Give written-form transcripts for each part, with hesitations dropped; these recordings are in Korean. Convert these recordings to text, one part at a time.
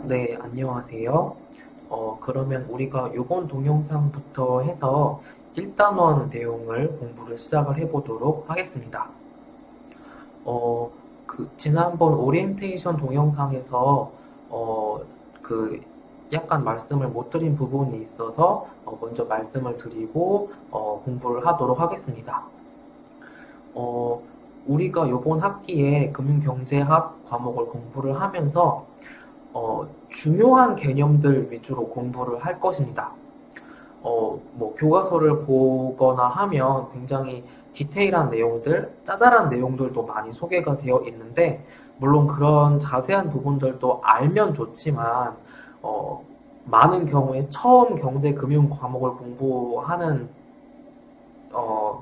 네, 안녕하세요. 그러면 우리가 이번 동영상부터 해서 1단원 내용을 공부를 시작을 해보도록 하겠습니다. 어, 지난번 오리엔테이션 동영상에서, 어, 그, 약간 말씀을 못 드린 부분이 있어서, 먼저 말씀을 드리고, 공부를 하도록 하겠습니다. 어, 우리가 이번 학기에 금융경제학 과목을 공부를 하면서, 중요한 개념들 위주로 공부를 할 것입니다. 뭐, 교과서를 보거나 하면 굉장히 디테일한 내용들, 짜잘한 내용들도 많이 소개가 되어 있는데, 물론 그런 자세한 부분들도 알면 좋지만, 어, 많은 경우에 처음 경제 금융 과목을 공부하는,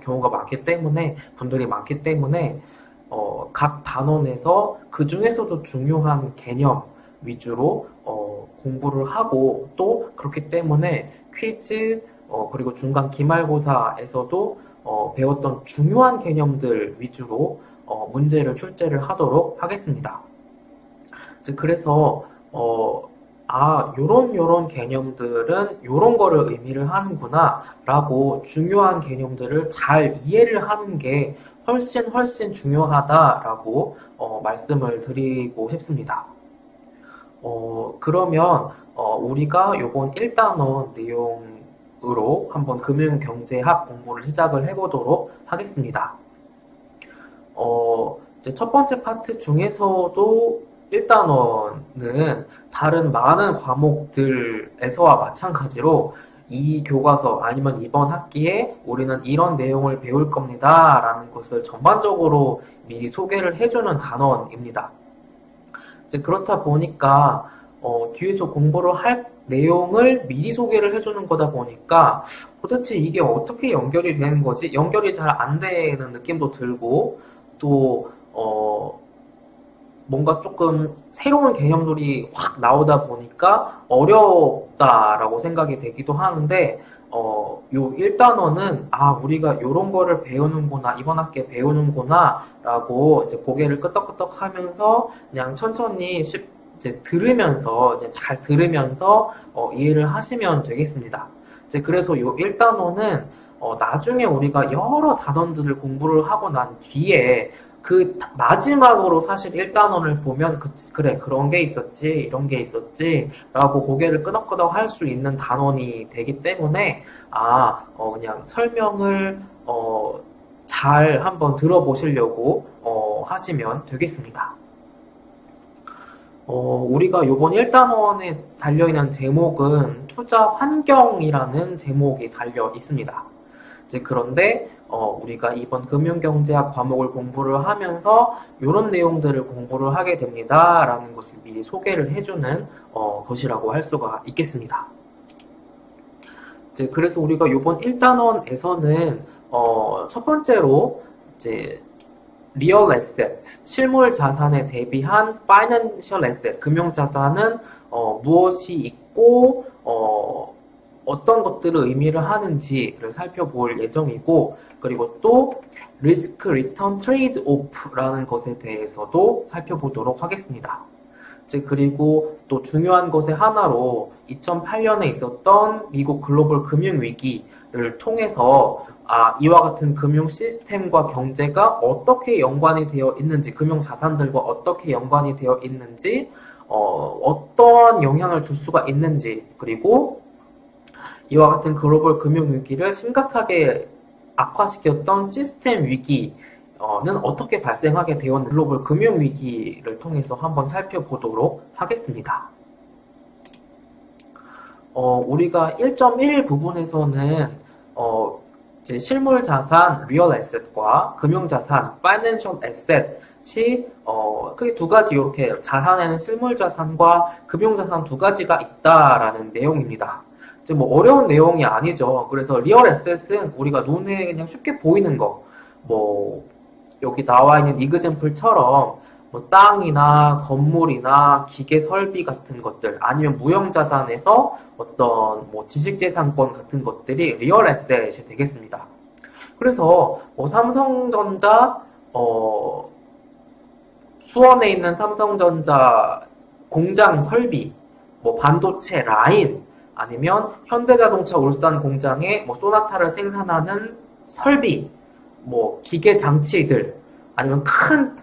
경우가 많기 때문에, 분들이 많기 때문에, 각 단원에서 그 중에서도 중요한 개념 위주로 공부를 하고 또 그렇기 때문에 퀴즈 그리고 중간 기말고사에서도 배웠던 중요한 개념들 위주로 문제를 출제를 하도록 하겠습니다. 그래서 요런 개념들은 요런 거를 의미를 하는구나 라고 중요한 개념들을 잘 이해를 하는 게 훨씬 중요하다라고 말씀을 드리고 싶습니다. 그러면 우리가 요번 1단원 내용으로 한번 금융경제학 공부를 시작을 해보도록 하겠습니다. 이제 첫 번째 파트 중에서도 1단원은 다른 많은 과목들에서와 마찬가지로 이 교과서 아니면 이번 학기에 우리는 이런 내용을 배울 겁니다 라는 것을 전반적으로 미리 소개를 해주는 단원입니다. 이제 그렇다 보니까 뒤에서 공부를 할 내용을 미리 소개를 해주는 거다 보니까 도대체 이게 어떻게 연결이 되는 거지? 연결이 잘 안 되는 느낌도 들고 또 뭔가 조금 새로운 개념들이 확 나오다 보니까 어렵다라고 생각이 되기도 하는데 요 1단원은 우리가 요런 거를 배우는구나 이번 학기에 배우는구나 라고 이제 고개를 끄덕끄덕 하면서 그냥 천천히 이제 들으면서 이제 잘 들으면서 이해를 하시면 되겠습니다. 이제 그래서 요 1단원은 나중에 우리가 여러 단원들을 공부를 하고 난 뒤에 그 마지막으로 사실 1단원을 보면 그래 그런 게 있었지 이런 게 있었지 라고 고개를 끄덕끄덕 할 수 있는 단원이 되기 때문에 그냥 설명을 잘 한번 들어보시려고 하시면 되겠습니다. 우리가 요번 1단원에 달려있는 제목은 투자 환경이라는 제목이 달려 있습니다. 이제 그런데 우리가 이번 금융경제학 과목을 공부를 하면서 이런 내용들을 공부를 하게 됩니다. 라는 것을 미리 소개를 해주는 것이라고 할 수가 있겠습니다. 이제 그래서 우리가 이번 1단원에서는 첫 번째로 이제 리얼 에셋, 실물 자산에 대비한 파이낸셜 에셋, 금융 자산은 무엇이 있고 어떤 것들을 의미를 하는지를 살펴볼 예정이고 그리고 또 리스크 리턴 트레이드 오프라는 것에 대해서도 살펴보도록 하겠습니다. 그리고 또 중요한 것의 하나로 2008년에 있었던 미국 글로벌 금융위기를 통해서 이와 같은 금융 시스템과 경제가 어떻게 연관이 되어 있는지, 금융 자산들과 어떻게 연관이 되어 있는지, 어떤 영향을 줄 수가 있는지, 그리고 이와 같은 글로벌 금융 위기를 심각하게 악화시켰던 시스템 위기는 어떻게 발생하게 되었는지 글로벌 금융 위기를 통해서 한번 살펴보도록 하겠습니다. 우리가 1.1 부분에서는 이제 실물 자산, 리얼 에셋과 금융 자산, 파이낸셜 에셋이 크게 두 가지 이렇게 자산에는 실물 자산과 금융 자산 두 가지가 있다라는 내용입니다. 이제 뭐 어려운 내용이 아니죠. 그래서 리얼 에셋은 우리가 눈에 그냥 쉽게 보이는 거, 뭐 여기 나와 있는 이그젬플처럼 뭐 땅이나 건물이나 기계 설비 같은 것들 아니면 무형자산에서 어떤 뭐 지식재산권 같은 것들이 리얼 에셋이 되겠습니다. 그래서 뭐 삼성전자 수원에 있는 삼성전자 공장 설비 뭐 반도체 라인, 아니면 현대자동차 울산 공장에 뭐 소나타를 생산하는 설비, 뭐 기계 장치들, 아니면 큰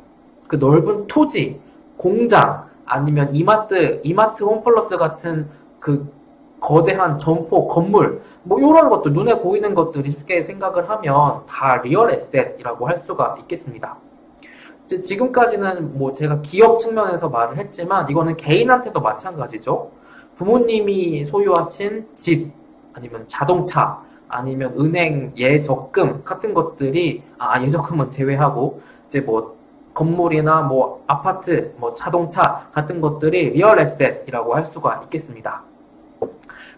그 넓은 토지, 공장, 아니면 이마트 홈플러스 같은 그 거대한 점포, 건물, 뭐 이런 것들, 눈에 보이는 것들이 쉽게 생각을 하면 다 리얼 에스tet이라고 할 수가 있겠습니다. 지금까지는 뭐 제가 기업 측면에서 말을 했지만 이거는 개인한테도 마찬가지죠. 부모님이 소유하신 집, 아니면 자동차, 아니면 은행 예적금 같은 것들이, 예적금은 제외하고, 이제 뭐, 건물이나 뭐, 아파트, 뭐, 자동차 같은 것들이 리얼 에셋이라고 할 수가 있겠습니다.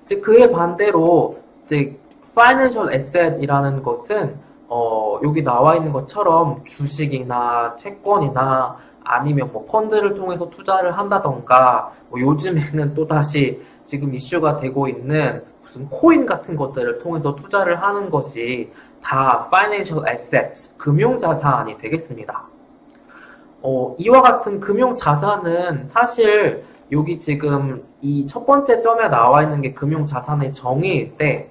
이제 그에 반대로, 이제, 파이낸셜 에셋이라는 것은, 여기 나와 있는 것처럼 주식이나 채권이나 아니면 뭐 펀드를 통해서 투자를 한다던가, 뭐 요즘에는 또다시 지금 이슈가 되고 있는 무슨 코인 같은 것들을 통해서 투자를 하는 것이 다 financial assets, 금융자산이 되겠습니다. 이와 같은 금융자산은 사실 여기 지금 이 첫 번째 점에 나와 있는 게 금융자산의 정의일 때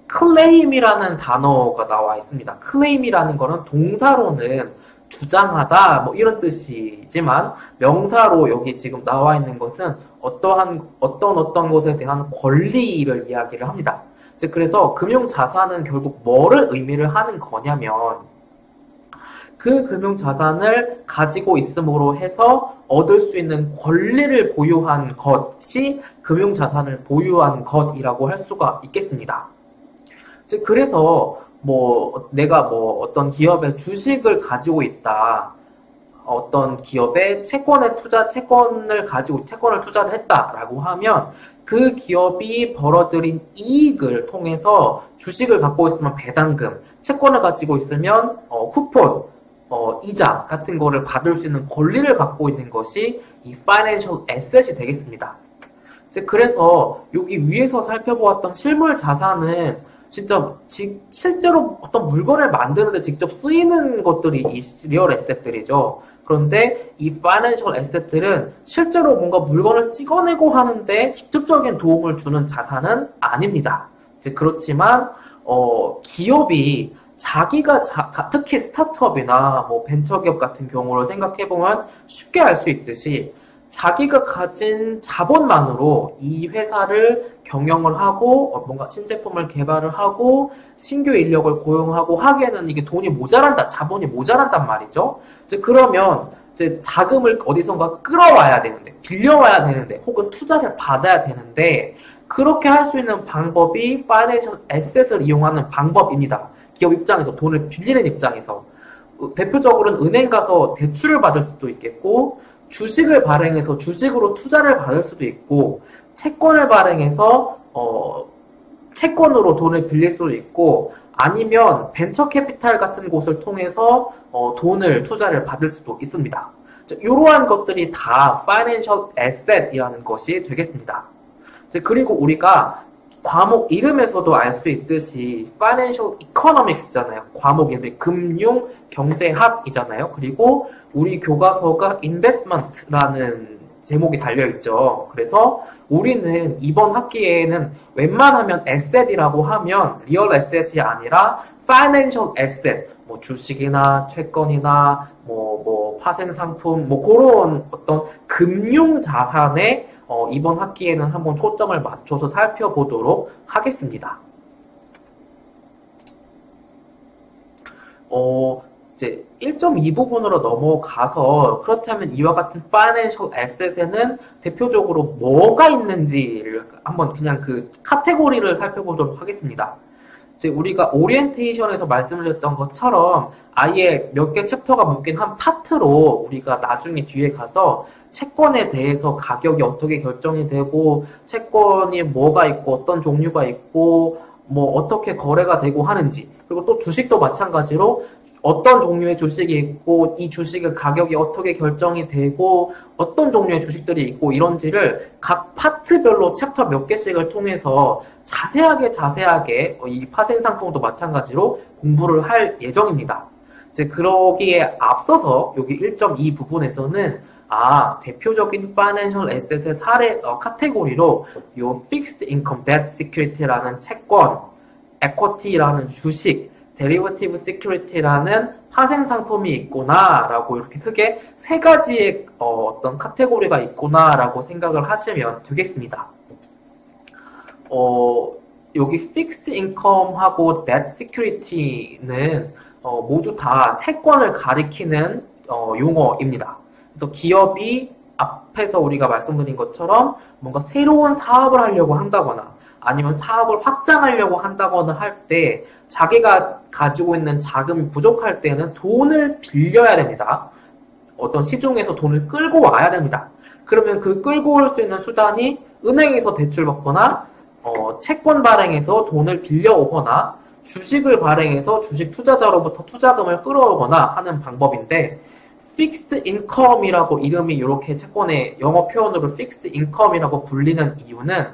클레임이라는 단어가 나와 있습니다. 클레임이라는 거는 동사로는 주장하다 뭐 이런 뜻이지만 명사로 여기 지금 나와 있는 것은 어떤 것에 대한 권리를 이야기를 합니다. 즉 그래서 금융자산은 결국 뭐를 의미를 하는 거냐면 그 금융자산을 가지고 있음으로 해서 얻을 수 있는 권리를 보유한 것이 금융자산을 보유한 것이라고 할 수가 있겠습니다. 즉 그래서 뭐 내가 뭐 어떤 기업의 주식을 가지고 있다, 어떤 기업의 채권을 투자를 했다라고 하면 그 기업이 벌어들인 이익을 통해서 주식을 갖고 있으면 배당금, 채권을 가지고 있으면 쿠폰, 이자 같은 거를 받을 수 있는 권리를 갖고 있는 것이 이 financial asset이 되겠습니다. 즉 그래서 여기 위에서 살펴보았던 실물 자산은 진짜 실제로 어떤 물건을 만드는데 직접 쓰이는 것들이 이 리얼 에셋들이죠. 그런데 이 파이낸셜 에셋들은 실제로 뭔가 물건을 찍어내고 하는데 직접적인 도움을 주는 자산은 아닙니다. 즉 그렇지만 기업이 자기가 특히 스타트업이나 뭐 벤처기업 같은 경우를 생각해보면 쉽게 알 수 있듯이 자기가 가진 자본만으로 이 회사를 경영을 하고 뭔가 신제품을 개발을 하고 신규 인력을 고용하고 하기에는 이게 돈이 모자란다, 자본이 모자란단 말이죠. 즉 그러면 이제 자금을 어디선가 끌어와야 되는데, 빌려와야 되는데, 혹은 투자를 받아야 되는데 그렇게 할 수 있는 방법이 파이낸셜 에셋을 이용하는 방법입니다. 기업 입장에서 돈을 빌리는 입장에서 대표적으로는 은행 가서 대출을 받을 수도 있겠고 주식을 발행해서 주식으로 투자를 받을 수도 있고 채권을 발행해서 채권으로 돈을 빌릴 수도 있고 아니면 벤처 캐피탈 같은 곳을 통해서 투자를 받을 수도 있습니다. 이러한 것들이 다 financial asset이라는 것이 되겠습니다. 그리고 우리가 과목 이름에서도 알 수 있듯이 Financial Economics잖아요. 과목 이름이 금융 경제학이잖아요. 그리고 우리 교과서가 Investment라는 제목이 달려있죠. 그래서 우리는 이번 학기에는 웬만하면 Asset이라고 하면 Real Asset이 아니라 Financial Asset, 뭐 주식이나 채권이나 뭐 파생상품, 뭐 그런 어떤 금융 자산에 이번 학기에는 한번 초점을 맞춰서 살펴보도록 하겠습니다. 이제 1.2 부분으로 넘어가서 그렇다면 이와 같은 Financial Asset에는 대표적으로 뭐가 있는지를 한번 그냥 그 카테고리를 살펴보도록 하겠습니다. 이제 우리가 오리엔테이션에서 말씀드렸던 것처럼 아예 몇 개 챕터가 묶인 한 파트로 우리가 나중에 뒤에 가서 채권에 대해서 가격이 어떻게 결정이 되고 채권이 뭐가 있고 어떤 종류가 있고 뭐 어떻게 거래가 되고 하는지 그리고 또 주식도 마찬가지로 어떤 종류의 주식이 있고 이 주식의 가격이 어떻게 결정이 되고 어떤 종류의 주식들이 있고 이런지를 각 파트별로 챕터 몇 개씩을 통해서 자세하게 이 파생상품도 마찬가지로 공부를 할 예정입니다. 이제 그러기에 앞서서 여기 1.2 부분에서는 대표적인 Financial Asset의 사례, 카테고리로 요 Fixed Income Debt Security라는 채권, Equity라는 주식, Derivative Security라는 파생 상품이 있구나라고 이렇게 크게 세 가지의 어떤 카테고리가 있구나라고 생각을 하시면 되겠습니다. 여기 Fixed Income하고 Debt Security는 모두 다 채권을 가리키는 용어입니다. 그래서 기업이 앞에서 우리가 말씀드린 것처럼 뭔가 새로운 사업을 하려고 한다거나 아니면 사업을 확장하려고 한다거나 할 때 자기가 가지고 있는 자금이 부족할 때는 돈을 빌려야 됩니다. 어떤 시중에서 돈을 끌고 와야 됩니다. 그러면 그 끌고 올 수 있는 수단이 은행에서 대출받거나 채권 발행해서 돈을 빌려오거나 주식을 발행해서 주식 투자자로부터 투자금을 끌어오거나 하는 방법인데 Fixed Income이라고 이름이 이렇게 채권의 영어 표현으로 Fixed Income이라고 불리는 이유는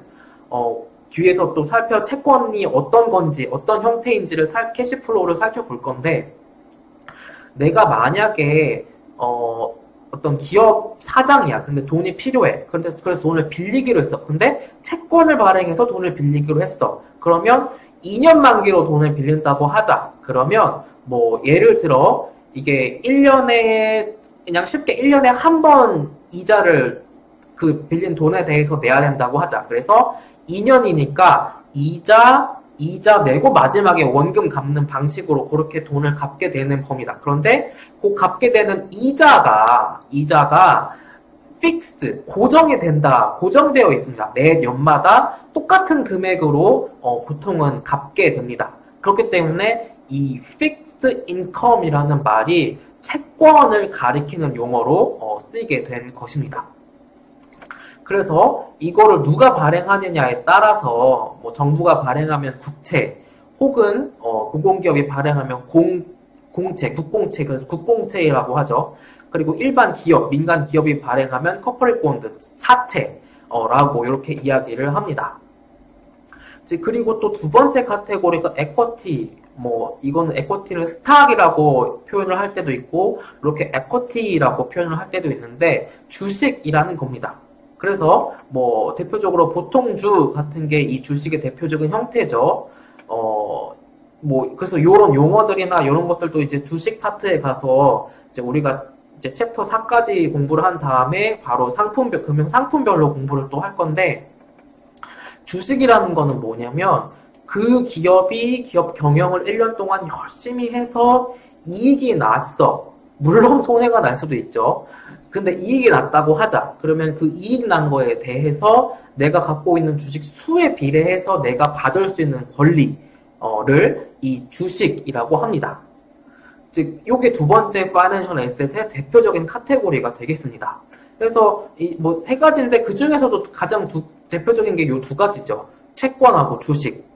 뒤에서 또 채권이 어떤 건지 어떤 형태인지를 캐시플로우를 살펴볼 건데 내가 만약에 어떤 기업 사장이야. 근데 돈이 필요해. 그래서 돈을 빌리기로 했어. 근데 채권을 발행해서 돈을 빌리기로 했어. 그러면 2년 만기로 돈을 빌린다고 하자. 그러면 뭐 예를 들어 이게 1년에 그냥 쉽게 1년에 한 번 이자를 그 빌린 돈에 대해서 내야 된다고 하자. 그래서 2년이니까 이자 내고 마지막에 원금 갚는 방식으로 그렇게 돈을 갚게 되는 겁니다. 그런데 그 갚게 되는 이자가 fixed, 고정되어 있습니다. 매 연마다 똑같은 금액으로 보통은 갚게 됩니다. 그렇기 때문에 이 fixed income이라는 말이 채권을 가리키는 용어로 쓰이게 된 것입니다. 그래서 이거를 누가 발행하느냐에 따라서 뭐 정부가 발행하면 국채 혹은 공공기업이 발행하면 공채, 국공채, 그래서 국공채라고 하죠. 그리고 일반 기업, 민간 기업이 발행하면 corporate bond, 사채라고 이렇게 이야기를 합니다. 그리고 또 두 번째 카테고리가 equity, 이거는 equity를 스탁이라고 표현을 할 때도 있고 이렇게 equity라고 표현을 할 때도 있는데 주식이라는 겁니다. 그래서 대표적으로 보통주 같은 게 이 주식의 대표적인 형태죠. 그래서 요런 용어들이나 이런 것들도 이제 주식 파트에 가서 이제 우리가 이제 챕터 4까지 공부를 한 다음에 바로 금융 상품별로 공부를 또 할 건데 주식이라는 거는 뭐냐면 그 기업이 기업 경영을 1년 동안 열심히 해서 이익이 났어. 물론 손해가 날 수도 있죠. 근데 이익이 났다고 하자. 그러면 그 이익 난 거에 대해서 내가 갖고 있는 주식 수에 비례해서 내가 받을 수 있는 권리를 이 주식이라고 합니다. 즉, 요게 두 번째 Financial Asset의 대표적인 카테고리가 되겠습니다. 그래서 세 가지인데 그 중에서도 가장 대표적인 게 요 두 가지죠. 채권하고 주식.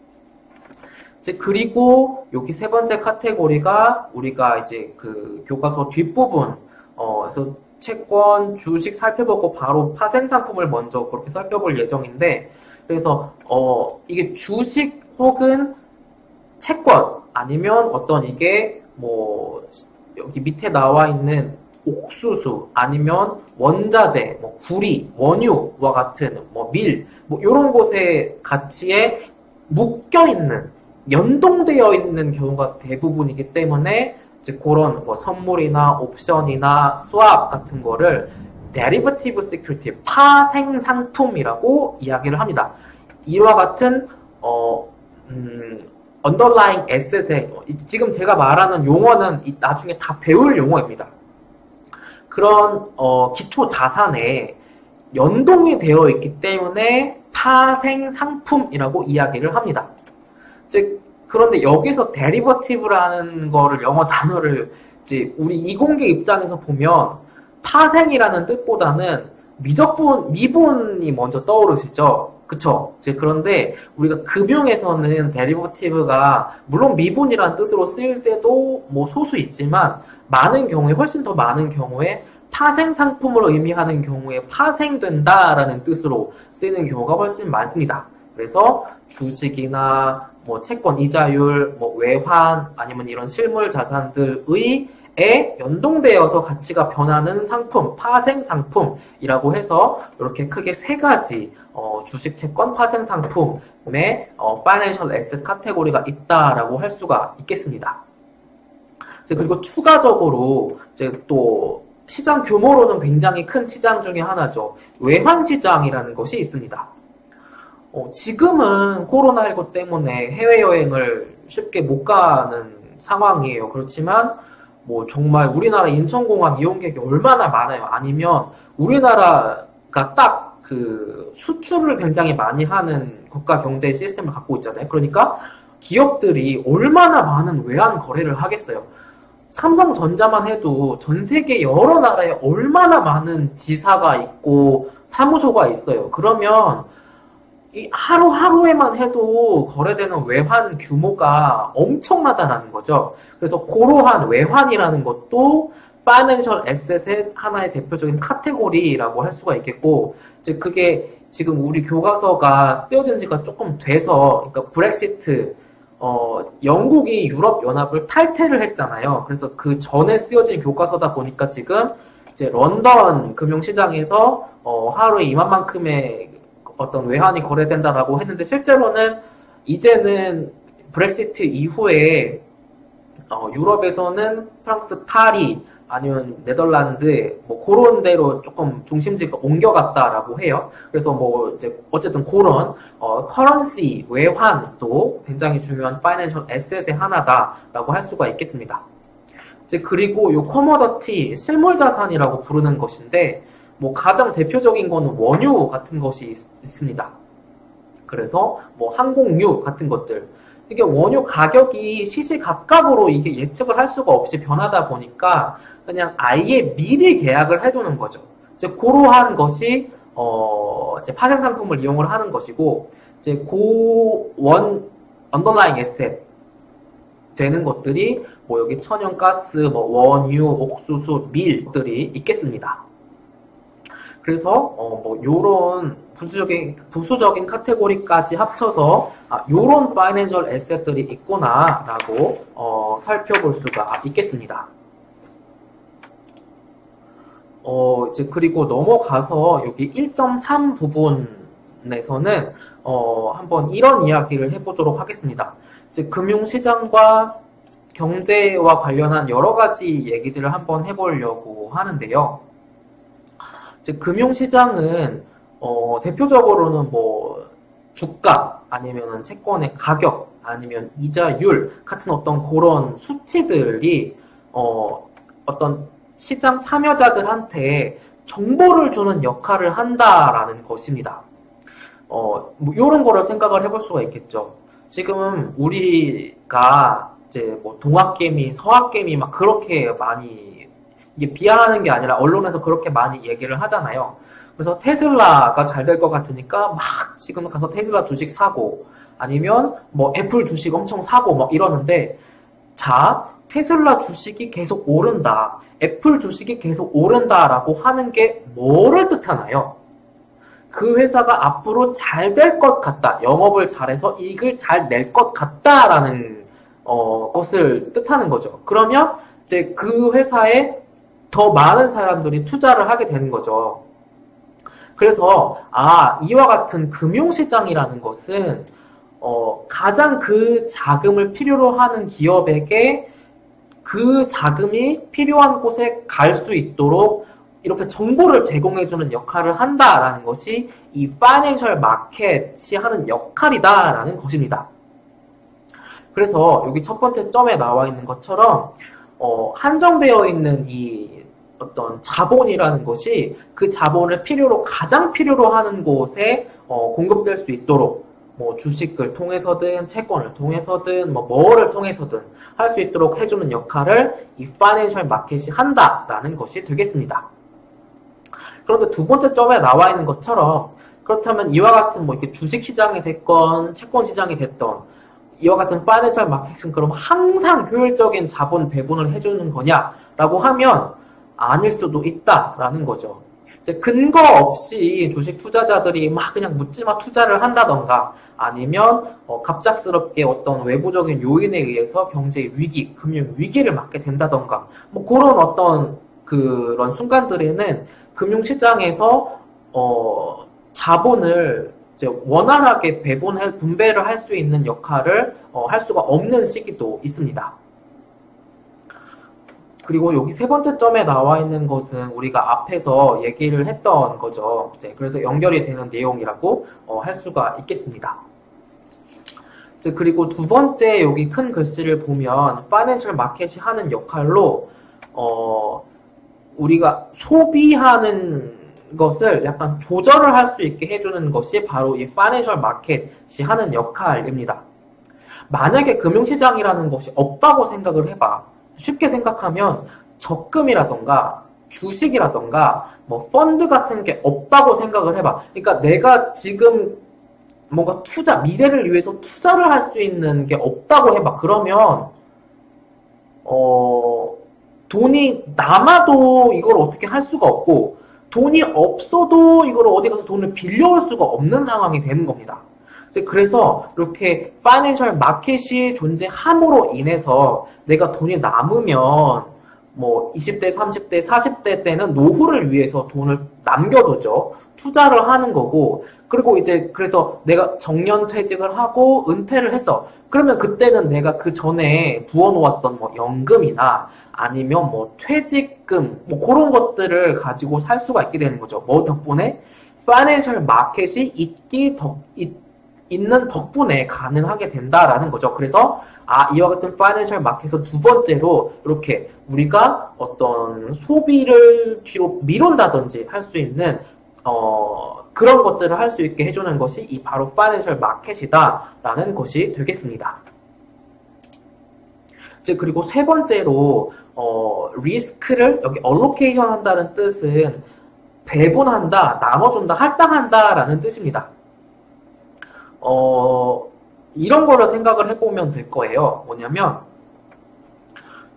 그리고 여기 세 번째 카테고리가 우리가 이제 그 교과서 뒷부분, 그래서 채권, 주식 살펴보고 바로 파생 상품을 먼저 그렇게 살펴볼 예정인데, 그래서 이게 주식 혹은 채권 아니면 어떤 이게 여기 밑에 나와 있는 옥수수 아니면 원자재, 구리, 원유와 같은 밀, 이런 곳의 가치에 묶여 있는, 연동되어 있는 경우가 대부분이기 때문에 이제 그런 선물이나 옵션이나 스왑 같은 거를 derivative security, 파생 상품이라고 이야기를 합니다. 이와 같은 underlying asset에 지금 제가 말하는 용어는 나중에 다 배울 용어입니다. 그런 기초 자산에 연동이 되어 있기 때문에 파생 상품이라고 이야기를 합니다. 그런데 여기서 derivative라는 거를 영어 단어를 이제 우리 이공계 입장에서 보면 파생이라는 뜻보다는 미분이 먼저 떠오르시죠? 그쵸? 그런데 우리가 금융에서는 derivative가 물론 미분이라는 뜻으로 쓰일 때도 소수 있지만 많은 경우에, 훨씬 더 많은 경우에 파생 상품을 의미하는 경우에 파생된다라는 뜻으로 쓰이는 경우가 훨씬 많습니다. 그래서 주식이나 채권 이자율, 외환 아니면 이런 실물 자산들의 연동되어서 가치가 변하는 상품, 파생 상품이라고 해서 이렇게 크게 세 가지 주식, 채권, 파생 상품의 파이낸셜 에셋 카테고리가 있다라고 할 수가 있겠습니다. 그리고 추가적으로 이제 또 시장 규모로는 굉장히 큰 시장 중에 하나죠. 외환 시장이라는 것이 있습니다. 지금은 코로나19 때문에 해외여행을 쉽게 못 가는 상황이에요. 그렇지만 뭐 정말 우리나라 인천공항 이용객이 얼마나 많아요. 아니면 우리나라가 딱 그 수출을 굉장히 많이 하는 국가 경제 시스템을 갖고 있잖아요. 그러니까 기업들이 얼마나 많은 외환 거래를 하겠어요. 삼성전자만 해도 전 세계 여러 나라에 얼마나 많은 지사가 있고 사무소가 있어요. 그러면 이 하루하루에만 해도 거래되는 외환 규모가 엄청나다라는 거죠. 그래서 그러한 외환이라는 것도 파이낸셜 에셋의 하나의 대표적인 카테고리라고 할 수가 있겠고, 이제 그게 지금 우리 교과서가 쓰여진 지가 조금 돼서, 그러니까 브렉시트, 영국이 유럽연합을 탈퇴를 했잖아요. 그래서 그 전에 쓰여진 교과서다 보니까 지금 이제 런던 금융시장에서 하루에 이만큼의 어떤 외환이 거래된다라고 했는데 실제로는 이제는 브렉시트 이후에 유럽에서는 프랑스 파리 아니면 네덜란드 뭐 그런 데로 조금 중심지가 옮겨갔다라고 해요. 그래서 뭐 이제 어쨌든 그런 커런시 외환도 굉장히 중요한 파이낸셜 에셋의 하나다라고 할 수가 있겠습니다. 이제 그리고 요 커머더티 실물 자산이라고 부르는 것인데 뭐 가장 대표적인 거는 원유 같은 것이 있습니다. 그래서 뭐 항공유 같은 것들. 이게 원유 가격이 시시각각으로 이게 예측을 할 수가 없이 변하다 보니까 그냥 아예 미리 계약을 해주는 거죠. 이제 그러한 것이 이제 파생 상품을 이용을 하는 것이고 이제 고원 언더라잉 에셋 되는 것들이 뭐 여기 천연가스, 뭐 원유, 옥수수, 밀들이 있겠습니다. 그래서 뭐 요런 부수적인 카테고리까지 합쳐서 요런 파이낸셜 에셋들이 있구나라고 살펴볼 수가 있겠습니다. 이제 그리고 넘어가서 여기 1.3 부분에서는 한번 이런 이야기를 해보도록 하겠습니다. 이제 금융시장과 경제와 관련한 여러 가지 얘기들을 한번 해보려고 하는데요. 이제 금융시장은 대표적으로는 뭐 주가 아니면 채권의 가격 아니면 이자율 같은 어떤 그런 수치들이 어떤 시장 참여자들한테 정보를 주는 역할을 한다라는 것입니다. 뭐 이런 거를 생각을 해볼 수가 있겠죠. 지금 우리가 이제 뭐 동학개미, 서학개미 막 그렇게 많이 이게 비하하는 게 아니라 언론에서 그렇게 많이 얘기를 하잖아요. 그래서 테슬라가 잘 될 것 같으니까 막 지금 가서 테슬라 주식 사고 아니면 뭐 애플 주식 엄청 사고 막 이러는데 자, 테슬라 주식이 계속 오른다. 애플 주식이 계속 오른다라고 하는 게 뭐를 뜻하나요? 그 회사가 앞으로 잘 될 것 같다. 영업을 잘해서 이익을 잘 낼 것 같다라는 것을 뜻하는 거죠. 그러면 이제 그 회사에 더 많은 사람들이 투자를 하게 되는 거죠. 그래서 이와 같은 금융시장이라는 것은 가장 그 자금을 필요로 하는 기업에게 그 자금이 필요한 곳에 갈 수 있도록 이렇게 정보를 제공해주는 역할을 한다라는 것이 이 파이낸셜 마켓이 하는 역할이다라는 것입니다. 그래서 여기 첫 번째 점에 나와 있는 것처럼 한정되어 있는 이 어떤 자본이라는 것이 그 자본을 가장 필요로 하는 곳에 공급될 수 있도록 뭐 주식을 통해서든 채권을 통해서든 뭐를 통해서든 할 수 있도록 해주는 역할을 이 파이낸셜 마켓이 한다라는 것이 되겠습니다. 그런데 두 번째 점에 나와 있는 것처럼 그렇다면 이와 같은 뭐 이렇게 주식 시장이 됐건 채권 시장이 됐던 이와 같은 파이낸셜 마켓은 그럼 항상 효율적인 자본 배분을 해주는 거냐라고 하면 아닐 수도 있다라는 거죠. 이제 근거 없이 주식 투자자들이 막 그냥 묻지마 투자를 한다던가 아니면 갑작스럽게 어떤 외부적인 요인에 의해서 경제 위기, 금융 위기를 맞게 된다던가 뭐 그런 어떤 그런 순간들에는 금융시장에서 자본을 이제 원활하게 분배를 할 수 있는 역할을 할 수가 없는 시기도 있습니다. 그리고 여기 세 번째 점에 나와 있는 것은 우리가 앞에서 얘기를 했던 거죠. 이제 그래서 연결이 되는 내용이라고 할 수가 있겠습니다. 이제 그리고 두 번째 여기 큰 글씨를 보면 파이낸셜 마켓이 하는 역할로 우리가 소비하는 것을 약간 조절을 할 수 있게 해주는 것이 바로 이 파이낸셜 마켓이 하는 역할입니다. 만약에 금융시장이라는 것이 없다고 생각을 해봐. 쉽게 생각하면 적금이라던가 주식이라던가 뭐 펀드 같은 게 없다고 생각을 해봐. 그러니까 내가 지금 뭔가 미래를 위해서 투자를 할 수 있는 게 없다고 해봐. 그러면 돈이 남아도 이걸 어떻게 할 수가 없고 돈이 없어도 이걸 어디 가서 돈을 빌려올 수가 없는 상황이 되는 겁니다. 그래서 이렇게 파이낸셜 마켓이 존재함으로 인해서 내가 돈이 남으면 뭐 20대, 30대, 40대 때는 노후를 위해서 돈을 남겨두죠. 투자를 하는 거고 그리고 이제 그래서 내가 정년 퇴직을 하고 은퇴를 했어. 그러면 그때는 내가 그 전에 부어놓았던 뭐 연금이나 아니면 뭐 퇴직금 뭐 그런 것들을 가지고 살 수가 있게 되는 거죠. 뭐 덕분에 파이낸셜 마켓이 있는 덕분에 가능하게 된다라는 거죠. 그래서 이와 같은 파이낸셜 마켓에서 두 번째로 이렇게 우리가 어떤 소비를 뒤로 미룬다든지 할 수 있는 그런 것들을 할 수 있게 해주는 것이 이 바로 파이낸셜 마켓이다라는 것이 되겠습니다. 이제 그리고 세 번째로 리스크를 여기 allocation 한다는 뜻은 배분한다, 나눠준다, 할당한다라는 뜻입니다. 이런 거를 생각을 해보면 될 거예요. 뭐냐면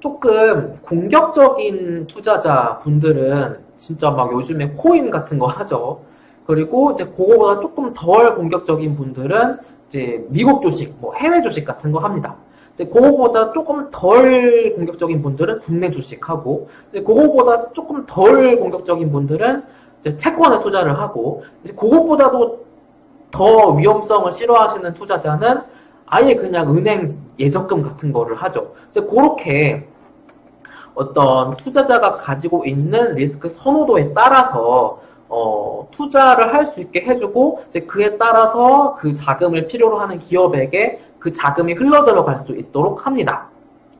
조금 공격적인 투자자 분들은 진짜 막 요즘에 코인 같은 거 하죠. 그리고 이제 그거보다 조금 덜 공격적인 분들은 이제 미국 주식, 뭐 해외 주식 같은 거 합니다. 이제 그거보다 조금 덜 공격적인 분들은 국내 주식하고, 이제 그거보다 조금 덜 공격적인 분들은 이제 채권에 투자를 하고, 이제 그거보다도 더 위험성을 싫어하시는 투자자는 아예 그냥 은행 예적금 같은 거를 하죠. 이제 그렇게 어떤 투자자가 가지고 있는 리스크 선호도에 따라서 투자를 할 수 있게 해주고 이제 그에 따라서 그 자금을 필요로 하는 기업에게 그 자금이 흘러 들어갈 수 있도록 합니다.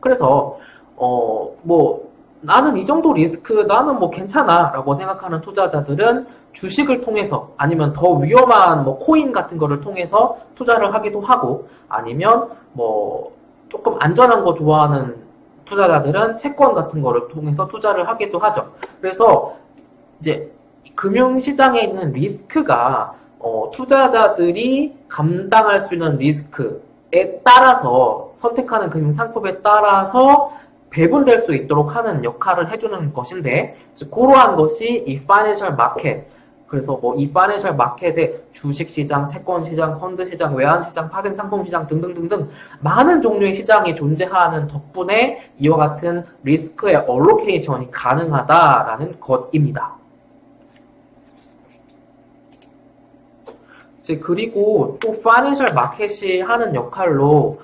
그래서 뭐 나는 이 정도 리스크 나는 뭐 괜찮아 라고 생각하는 투자자들은 주식을 통해서 아니면 더 위험한 뭐 코인 같은 거를 통해서 투자를 하기도 하고 아니면 뭐 조금 안전한 거 좋아하는 투자자들은 채권 같은 거를 통해서 투자를 하기도 하죠. 그래서 이제 금융시장에 있는 리스크가 투자자들이 감당할 수 있는 리스크에 따라서 선택하는 금융상품에 따라서 배분될 수 있도록 하는 역할을 해주는 것인데 그러한 것이 이 파이낸셜 마켓 그래서 뭐 이 파이낸셜 마켓에 주식시장, 채권시장, 펀드시장, 외환시장, 파생상품시장 등등등등 많은 종류의 시장이 존재하는 덕분에 이와 같은 리스크의 얼로케이션이 가능하다라는 것입니다. 그리고 또 파이낸셜 마켓이 하는 역할로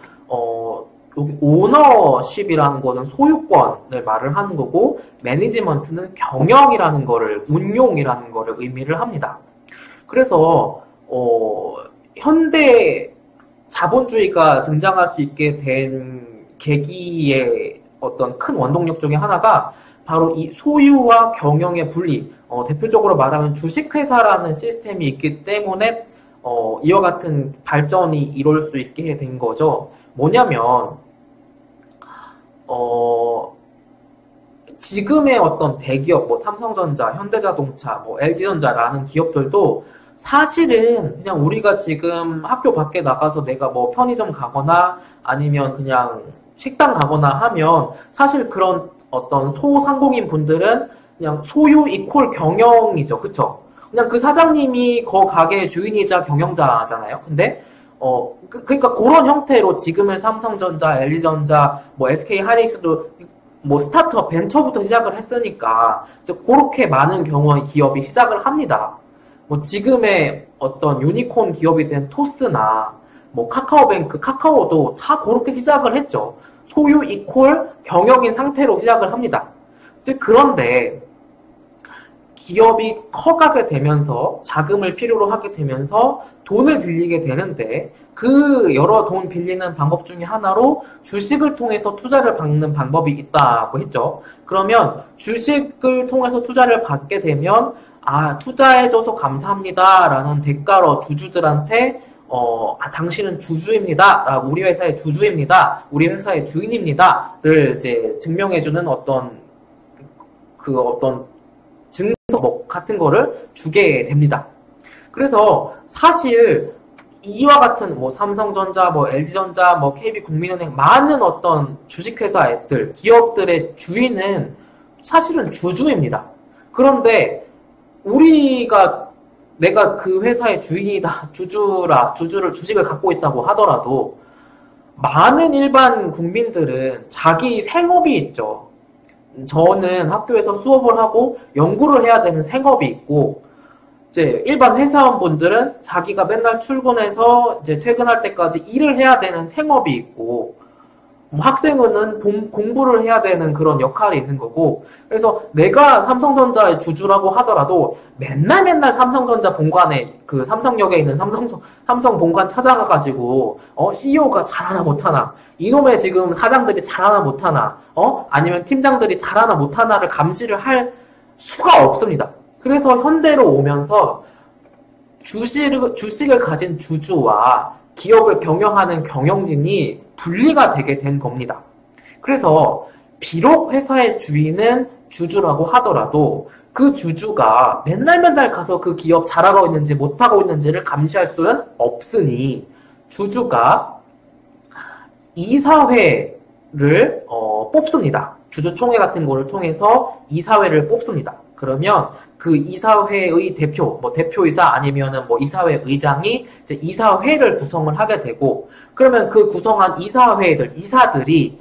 여기 오너십이라는 거는 소유권을 말을 하는 거고 매니지먼트는 경영이라는 거를 운용이라는 거를 의미를 합니다. 그래서 현대 자본주의가 등장할 수 있게 된 계기의 어떤 큰 원동력 중에 하나가 바로 이 소유와 경영의 분리 대표적으로 말하면 주식회사라는 시스템이 있기 때문에 이와 같은 발전이 이룰 수 있게 된 거죠. 뭐냐면 지금의 어떤 대기업, 뭐 삼성전자, 현대자동차, 뭐 LG전자라는 기업들도 사실은 그냥 우리가 지금 학교 밖에 나가서 내가 뭐 편의점 가거나 아니면 그냥 식당 가거나 하면 사실 그런 어떤 소상공인 분들은 그냥 소유 이퀄 경영이죠. 그쵸? 그냥 그 사장님이 그 가게의 주인이자 경영자잖아요. 근데 그러니까 그런 형태로 지금의 삼성전자, LG전자, 뭐 SK 하이닉스도 뭐 스타트업 벤처부터 시작을 했으니까 이제 그렇게 많은 경우의 기업이 시작을 합니다. 뭐 지금의 어떤 유니콘 기업이 된 토스나 뭐 카카오뱅크, 카카오도 다 그렇게 시작을 했죠. 소유 이퀄 경영인 상태로 시작을 합니다. 즉 그런데 기업이 커가게 되면서 자금을 필요로 하게 되면서 돈을 빌리게 되는데 그 여러 돈 빌리는 방법 중에 하나로 주식을 통해서 투자를 받는 방법이 있다고 했죠. 그러면 주식을 통해서 투자를 받게 되면 투자해줘서 감사합니다라는 대가로 주주들한테 당신은 주주입니다. 우리 회사의 주주입니다. 우리 회사의 주인입니다.를 이제 증명해주는 어떤 증서 같은 거를 주게 됩니다. 그래서 사실 이와 같은 뭐 삼성전자, 뭐 LG전자, 뭐 KB국민은행 많은 어떤 주식회사들, 기업들의 주인은 사실은 주주입니다. 그런데 내가 그 회사의 주인이다, 주식을 갖고 있다고 하더라도 많은 일반 국민들은 자기 생업이 있죠. 저는 학교에서 수업을 하고 연구를 해야 되는 생업이 있고, 이제 일반 회사원분들은 자기가 맨날 출근해서 이제 퇴근할 때까지 일을 해야 되는 생업이 있고, 학생은 공부를 해야 되는 그런 역할이 있는 거고, 그래서 내가 삼성전자의 주주라고 하더라도 맨날 삼성전자 본관에 그 삼성역에 있는 삼성 본관 찾아가가지고 CEO가 잘하나 못하나, 이놈의 지금 사장들이 잘하나 못하나, 아니면 팀장들이 잘하나 못하나를 감시를 할 수가 없습니다. 그래서 현대로 오면서 주식을 가진 주주와 기업을 경영하는 경영진이 분리가 되게 된 겁니다. 그래서 비록 회사의 주인은 주주라고 하더라도 그 주주가 맨날 가서 그 기업 잘하고 있는지 못하고 있는지를 감시할 수는 없으니 주주가 이사회를 뽑습니다. 주주총회 같은 거를 통해서 이사회를 뽑습니다. 그러면 그 이사회의 대표이사 아니면은 뭐 이사회 의장이 이제 이사회를 구성을 하게 되고, 그러면 그 구성한 이사들이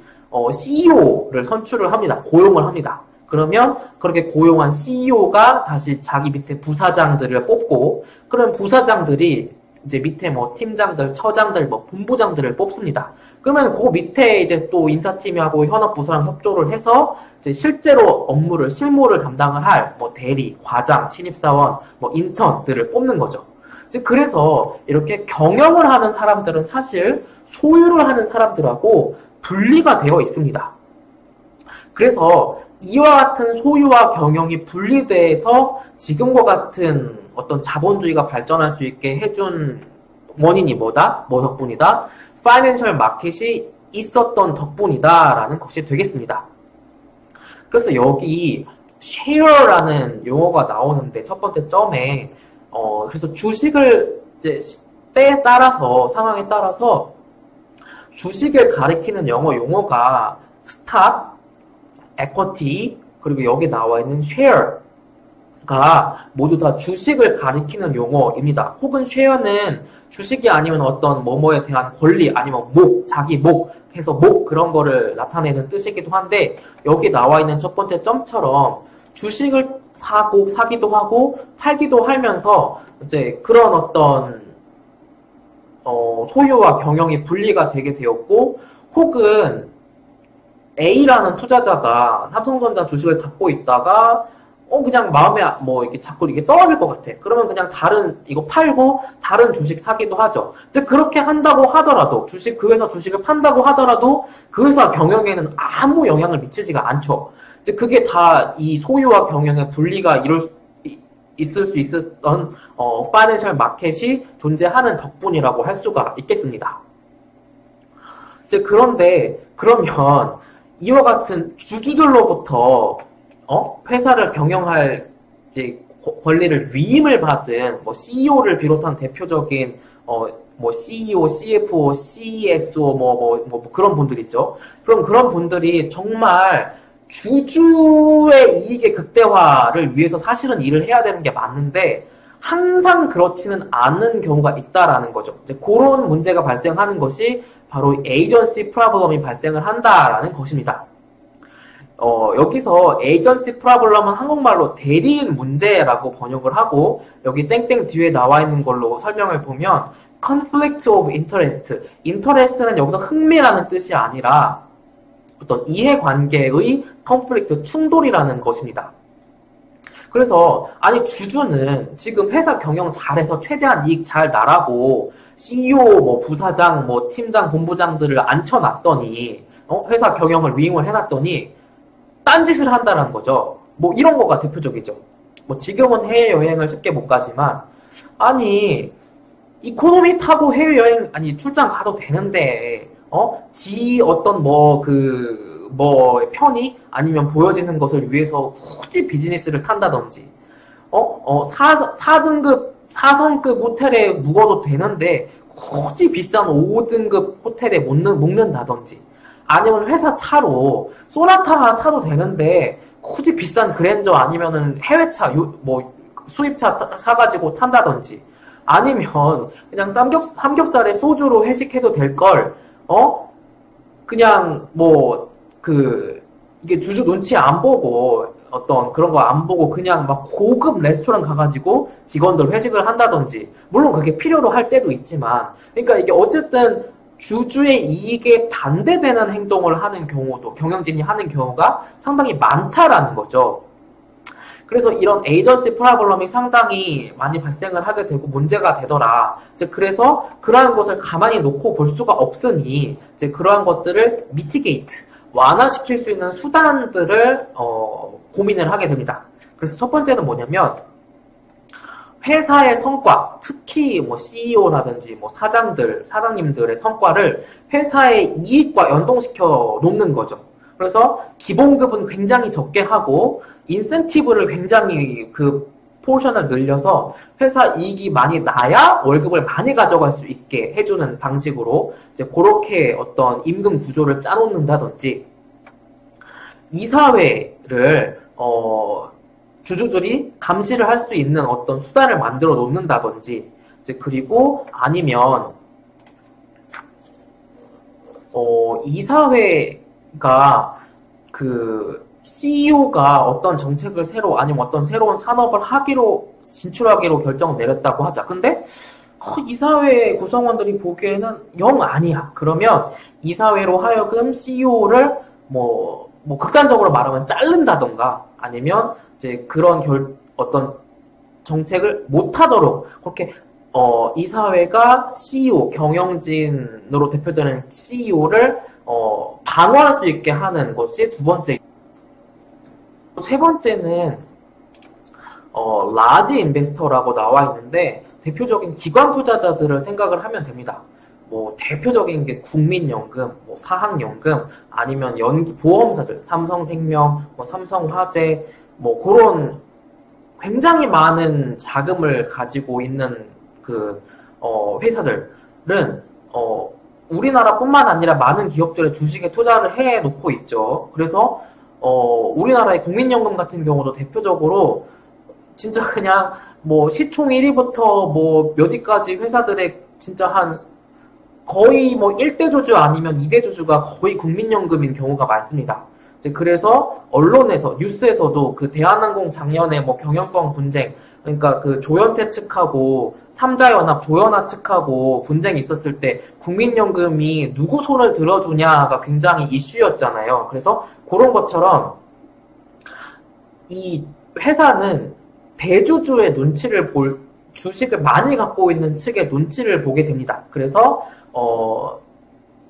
CEO를 선출을 합니다. 고용을 합니다. 그러면 그렇게 고용한 CEO가 다시 자기 밑에 부사장들을 뽑고, 그럼 부사장들이 이제 밑에 뭐 팀장들, 처장들, 뭐 본부장들을 뽑습니다. 그러면 그 밑에 이제 또 인사팀하고 현업부서랑 협조를 해서 이제 실제로 실무를 담당을 할 뭐 대리, 과장, 신입사원, 뭐 인턴들을 뽑는 거죠. 즉 그래서 이렇게 경영을 하는 사람들은 사실 소유를 하는 사람들하고 분리가 되어 있습니다. 그래서 이와 같은 소유와 경영이 분리돼서 지금과 같은 어떤 자본주의가 발전할 수 있게 해준 원인이 뭐 덕분이다? 파이낸셜 마켓이 있었던 덕분이다라는 것이 되겠습니다. 그래서 여기 쉐어라는 용어가 나오는데 첫 번째 점에 그래서 주식을 이제 때에 따라서 상황에 따라서 주식을 가리키는 영어 용어가 스탁, equity, 그리고 여기 나와 있는 share가 모두 다 주식을 가리키는 용어입니다. 혹은 share는 주식이 아니면 어떤 뭐뭐에 대한 권리 아니면 자기 해서 그런 거를 나타내는 뜻이기도 한데, 여기 나와 있는 첫 번째 점처럼 주식을 사기도 하고 팔기도 하면서 이제 그런 어떤 소유와 경영이 분리가 되게 되었고, 혹은 A라는 투자자가 삼성전자 주식을 갖고 있다가 그냥 마음에 이렇게 자꾸 이게 떨어질 것 같아. 그러면 그냥 이거 팔고 다른 주식 사기도 하죠. 즉 그렇게 한다고 하더라도 그 회사 주식을 판다고 하더라도 그 회사 경영에는 아무 영향을 미치지가 않죠. 즉 그게 다 이 소유와 경영의 분리가 있을 수 있었던 파이낸셜 마켓이 존재하는 덕분이라고 할 수가 있겠습니다. 즉 그런데 그러면 이와 같은 주주들로부터 회사를 경영할 이제 권리를 위임을 받은 CEO를 비롯한 대표적인 CEO, CFO, CSO 그런 분들 있죠. 그럼 그런 분들이 정말 주주의 이익의 극대화를 위해서 사실은 일을 해야 되는 게 맞는데 항상 그렇지는 않은 경우가 있다라는 거죠. 이제 그런 문제가 발생하는 것이 바로 에이전시 프로블럼이 발생을 한다라는 것입니다. 여기서 에이전시 프로블럼은 한국말로 대리인 문제라고 번역을 하고 여기 땡땡 뒤에 나와 있는 걸로 설명을 보면 conflict of interest. interest는 여기서 흥미라는 뜻이 아니라 어떤 이해관계의 conflict, 충돌이라는 것입니다. 그래서 아니 주주는 지금 회사 경영 잘해서 최대한 이익 잘 나라고 CEO, 뭐 부사장, 뭐 팀장, 본부장들을 앉혀놨더니 회사 경영을 위임을 해놨더니 딴짓을 한다는 거죠. 뭐 이런 거가 대표적이죠. 뭐 지금은 해외여행을 쉽게 못 가지만 아니 이코노미 타고 해외여행 아니 출장 가도 되는데 지 어떤 편의 아니면 보여지는 것을 위해서 굳이 비즈니스를 탄다든지 4성급 호텔에 묵어도 되는데 굳이 비싼 5등급 호텔에 묵는다든지 아니면 회사 차로 소나타 하나 타도 되는데 굳이 비싼 그랜저 아니면은 해외차 수입차 사가지고 탄다든지 아니면 그냥 삼겹살에 소주로 회식해도 될 걸 그냥 이게 주주 눈치 안 보고 어떤 그런 거 안 보고 그냥 막 고급 레스토랑 가가지고 직원들 회식을 한다든지 물론 그게 필요로 할 때도 있지만 그러니까 이게 어쨌든 주주의 이익에 반대되는 행동을 하는 경우도 경영진이 하는 경우가 상당히 많다라는 거죠. 그래서 이런 에이전시 프로블럼이 상당히 많이 발생을 하게 되고 문제가 되더라. 이제 그래서 그러한 것을 가만히 놓고 볼 수가 없으니 이제 그러한 것들을 미티게이트, 완화시킬 수 있는 수단들을 고민을 하게 됩니다. 그래서 첫 번째는 뭐냐면 회사의 성과, 특히 뭐 CEO라든지 뭐 사장님들의 성과를 회사의 이익과 연동시켜 놓는 거죠. 그래서 기본급은 굉장히 적게 하고 인센티브를 굉장히 그 포션을 늘려서 회사 이익이 많이 나야 월급을 많이 가져갈 수 있게 해주는 방식으로 이제 그렇게 어떤 임금 구조를 짜놓는다든지 이사회를 주주들이 감시를 할 수 있는 어떤 수단을 만들어 놓는다든지 이제 그리고 아니면 이사회가 그 CEO가 어떤 정책을 아니면 어떤 새로운 산업을 진출하기로 결정을 내렸다고 하자. 근데 이사회 구성원들이 보기에는 영 아니야. 그러면 이사회로 하여금 CEO를 극단적으로 말하면 자른다던가 아니면 이제 그런 어떤 정책을 못하도록 그렇게 이사회가 CEO, 경영진으로 대표되는 CEO를 방어할 수 있게 하는 것이 두 번째. 세 번째는 라지 인베스터라고 나와 있는데 대표적인 기관 투자자들을 생각을 하면 됩니다. 뭐 대표적인 게 국민연금, 뭐 사학연금, 아니면 보험사들, 삼성생명, 뭐 삼성화재, 뭐 그런 굉장히 많은 자금을 가지고 있는 그 회사들은 우리나라뿐만 아니라 많은 기업들의 주식에 투자를 해 놓고 있죠. 그래서 우리나라의 국민연금 같은 경우도 대표적으로 진짜 그냥 뭐 시총 1위부터 뭐 몇 위까지 회사들의 진짜 거의 뭐 1대 주주 아니면 2대 주주가 거의 국민연금인 경우가 많습니다. 이제 그래서 언론에서 뉴스에서도 그 대한항공 작년에 뭐 경영권 분쟁 그러니까 그 조현태 측하고 삼자연합 조연아 측하고 분쟁이 있었을 때 국민연금이 누구 손을 들어주냐가 굉장히 이슈였잖아요. 그래서 그런 것처럼 이 회사는 대주주의 눈치를 주식을 많이 갖고 있는 측의 눈치를 보게 됩니다. 그래서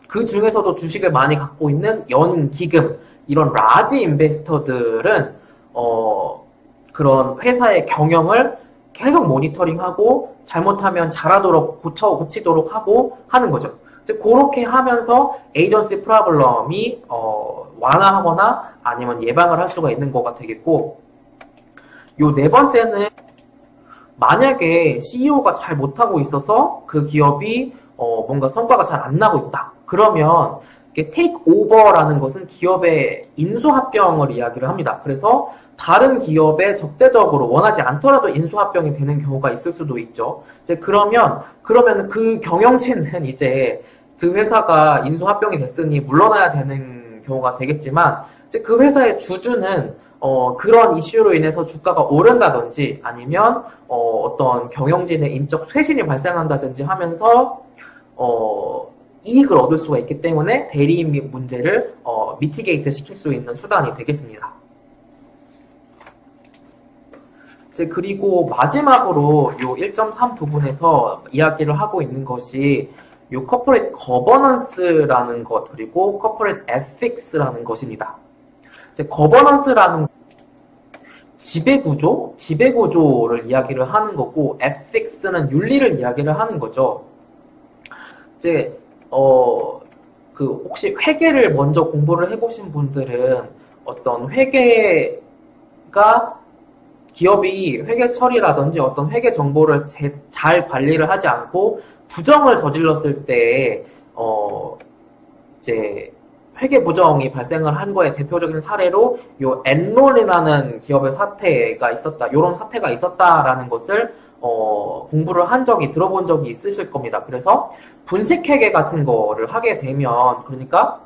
그 중에서도 주식을 많이 갖고 있는 연기금 이런 라지 인베스터들은 그런 회사의 경영을 계속 모니터링하고 잘못하면 잘하도록 고치도록 하고 하는 거죠. 즉 그렇게 하면서 에이전시 프로블럼이 완화하거나 아니면 예방을 할 수가 있는 거가 되겠고 요 네 번째는 만약에 CEO가 잘 못하고 있어서 그 기업이 뭔가 성과가 잘 안 나고 있다. 그러면 take over라는 것은 기업의 인수합병을 이야기를 합니다. 그래서 다른 기업에 적대적으로 원하지 않더라도 인수합병이 되는 경우가 있을 수도 있죠. 이제 그러면 그 경영진은 이제 그 회사가 인수합병이 됐으니 물러나야 되는 경우가 되겠지만, 이제 그 회사의 주주는 그런 이슈로 인해서 주가가 오른다든지 아니면 어떤 경영진의 인적 쇄신이 발생한다든지 하면서 이익을 얻을 수가 있기 때문에 대리인 문제를 미티게이트 시킬 수 있는 수단이 되겠습니다. 이제 그리고 마지막으로 요 1.3 부분에서 이야기를 하고 있는 것이 요 corporate governance라는 것, 그리고 corporate ethics라는 것입니다. 이제 governance라는 지배구조를 이야기를 하는 거고, ethics는 윤리를 이야기를 하는 거죠. 이제 혹시 회계를 먼저 공부를 해보신 분들은 어떤 회계가 기업이 회계 처리라든지 어떤 회계 정보를 잘 관리를 하지 않고 부정을 저질렀을 때 이제 회계 부정이 발생을 한 거에 대표적인 사례로 요 엔론이라는 기업의 사태가 있었다, 이런 사태가 있었다라는 것을 공부를 한 적이, 들어본 적이 있으실 겁니다. 그래서 분식회계 같은 거를 하게 되면, 그러니까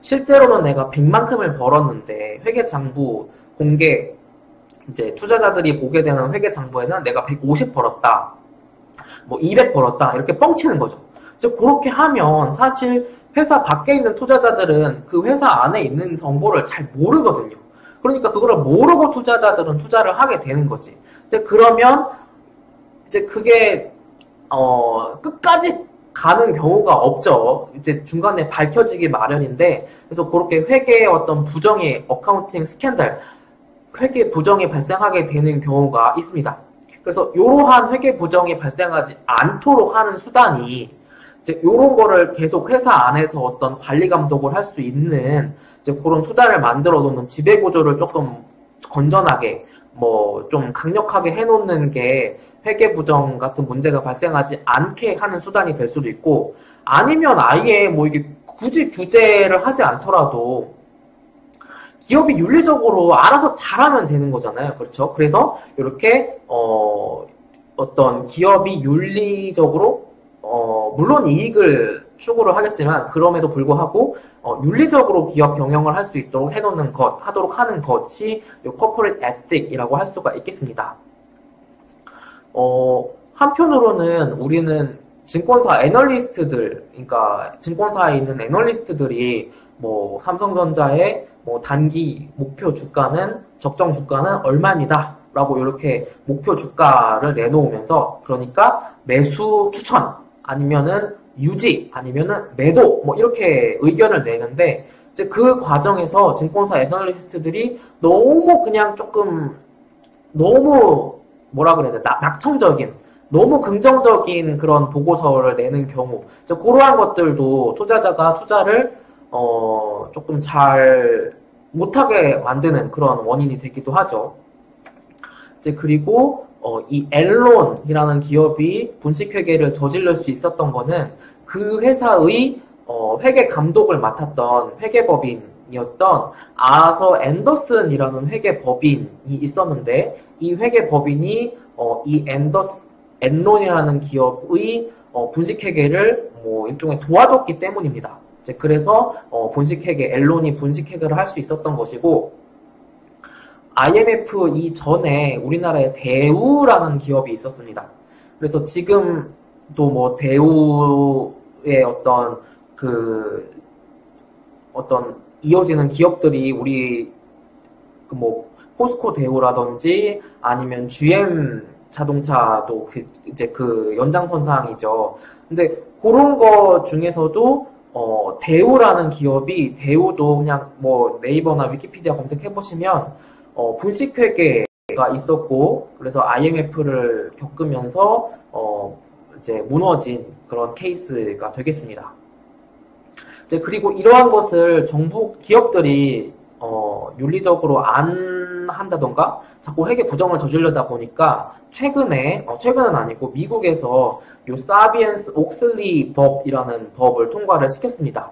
실제로는 내가 100만큼을 벌었는데 회계장부 공개, 이제 투자자들이 보게 되는 회계장부에는 내가 150 벌었다, 뭐 200 벌었다, 이렇게 뻥치는 거죠. 즉 그렇게 하면 사실 회사 밖에 있는 투자자들은 그 회사 안에 있는 정보를 잘 모르거든요. 그러니까 그거를 모르고 투자자들은 투자를 하게 되는 거지. 이제 그러면 이제 그게 끝까지 가는 경우가 없죠. 이제 중간에 밝혀지기 마련인데, 그래서 그렇게 회계의 어떤 부정의 어카운팅 스캔들, 회계 부정이 발생하게 되는 경우가 있습니다. 그래서 이러한 회계 부정이 발생하지 않도록 하는 수단이 이제 이런 거를 계속 회사 안에서 어떤 관리 감독을 할 수 있는 이제 그런 수단을 만들어 놓는 지배 구조를 조금 건전하게 뭐 좀 강력하게 해놓는 게 회계 부정 같은 문제가 발생하지 않게 하는 수단이 될 수도 있고, 아니면 아예 뭐 이게 굳이 규제를 하지 않더라도 기업이 윤리적으로 알아서 잘하면 되는 거잖아요. 그렇죠? 그래서 이렇게 어떤 기업이 윤리적으로 물론 이익을 추구를 하겠지만 그럼에도 불구하고 윤리적으로 기업 경영을 할 수 있도록 하도록 하는 것이 이 corporate ethic이라고 할 수가 있겠습니다. 한편으로는 우리는 증권사 애널리스트들, 그러니까 증권사에 있는 애널리스트들이 뭐 삼성전자의 뭐 단기 목표 주가는, 적정 주가는 얼마입니다 라고 이렇게 목표 주가를 내놓으면서, 그러니까 매수 추천 아니면은 유지 아니면은 매도 뭐 이렇게 의견을 내는데, 이제 그 과정에서 증권사 애널리스트들이 너무 그냥 조금 너무 뭐라 그래야 돼, 낙천적인, 너무 긍정적인 그런 보고서를 내는 경우, 그러한 것들도 투자자가 투자를 조금 잘 못하게 만드는 그런 원인이 되기도 하죠. 이제 그리고 이 엔론이라는 기업이 분식회계를 저지를 수 있었던 거는 그 회사의 회계 감독을 맡았던 회계법인이었던 아서 앤더슨이라는 회계법인이 있었는데, 이 회계법인이 이 엔론이라는 기업의 분식회계를 뭐 일종의 도와줬기 때문입니다. 이제 그래서 분식회계, 엔론이 분식회계를 할 수 있었던 것이고, IMF 이전에 우리나라에 대우라는 기업이 있었습니다. 그래서 지금도 뭐 대우의 어떤 이어지는 기업들이 우리 뭐 포스코 대우라든지 아니면 GM 자동차도 이제 그 연장선상이죠. 근데 그런 거 중에서도 대우라는 기업이, 대우도 그냥 뭐 네이버나 위키피디아 검색해보시면 분식회계가 있었고, 그래서 IMF를 겪으면서 이제 무너진 그런 케이스가 되겠습니다. 이제 그리고 이러한 것을 정부 기업들이 윤리적으로 안 한다던가 자꾸 회계 부정을 저지르다 보니까 최근은 아니고 미국에서 요 사비엔스 옥슬리 법이라는 법을 통과를 시켰습니다.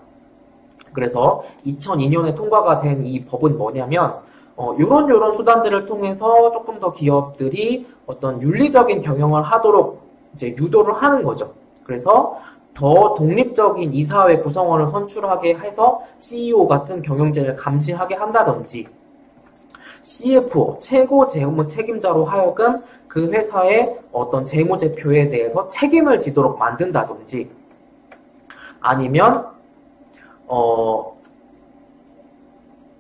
그래서 2002년에 통과가 된 이 법은 뭐냐면 요런 수단들을 통해서 조금 더 기업들이 어떤 윤리적인 경영을 하도록 이제 유도를 하는 거죠. 그래서 더 독립적인 이사회 구성원을 선출하게 해서 CEO 같은 경영진을 감시하게 한다든지, CFO, 최고 재무 책임자로 하여금 그 회사의 어떤 재무제표에 대해서 책임을 지도록 만든다든지, 아니면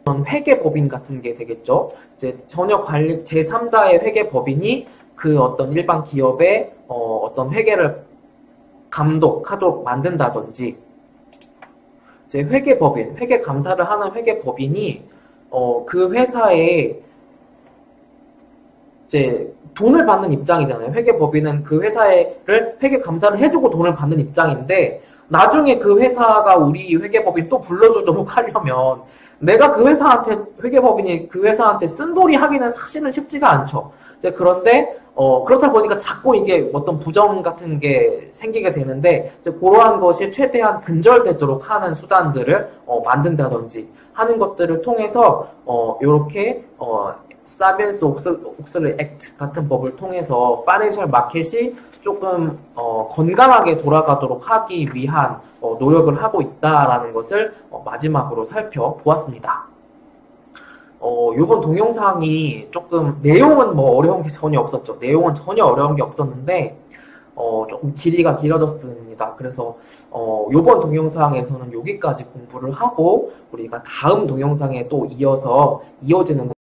회계법인 같은 게 되겠죠. 이제 전혀 관리 제3자의 회계법인이 그 어떤 일반 기업의 어떤 회계를 감독하도록 만든다든지, 이제 회계법인, 회계 감사를 하는 회계법인이 그 회사에 이제 돈을 받는 입장이잖아요. 회계법인은 그 회사를 회계 감사를 해주고 돈을 받는 입장인데, 나중에 그 회사가 우리 회계법인 또 불러주도록 하려면 내가 그 회사한테, 회계법인이 그 회사한테 쓴소리 하기는 사실은 쉽지가 않죠. 이제 그런데 그렇다 보니까 자꾸 이게 어떤 부정 같은 게 생기게 되는데, 이제 그러한 것이 최대한 근절되도록 하는 수단들을 만든다든지 하는 것들을 통해서 요렇게 사비엔스 옥슬리 액트 같은 법을 통해서 파이낸셜 마켓이 조금 건강하게 돌아가도록 하기 위한 노력을 하고 있다라는 것을 마지막으로 살펴보았습니다. 요번 동영상이 조금 내용은 뭐 어려운 게 전혀 없었죠. 내용은 전혀 어려운 게 없었는데 조금 길이가 길어졌습니다. 그래서 요번 동영상에서는 여기까지 공부를 하고 우리가 다음 동영상에 또 이어지는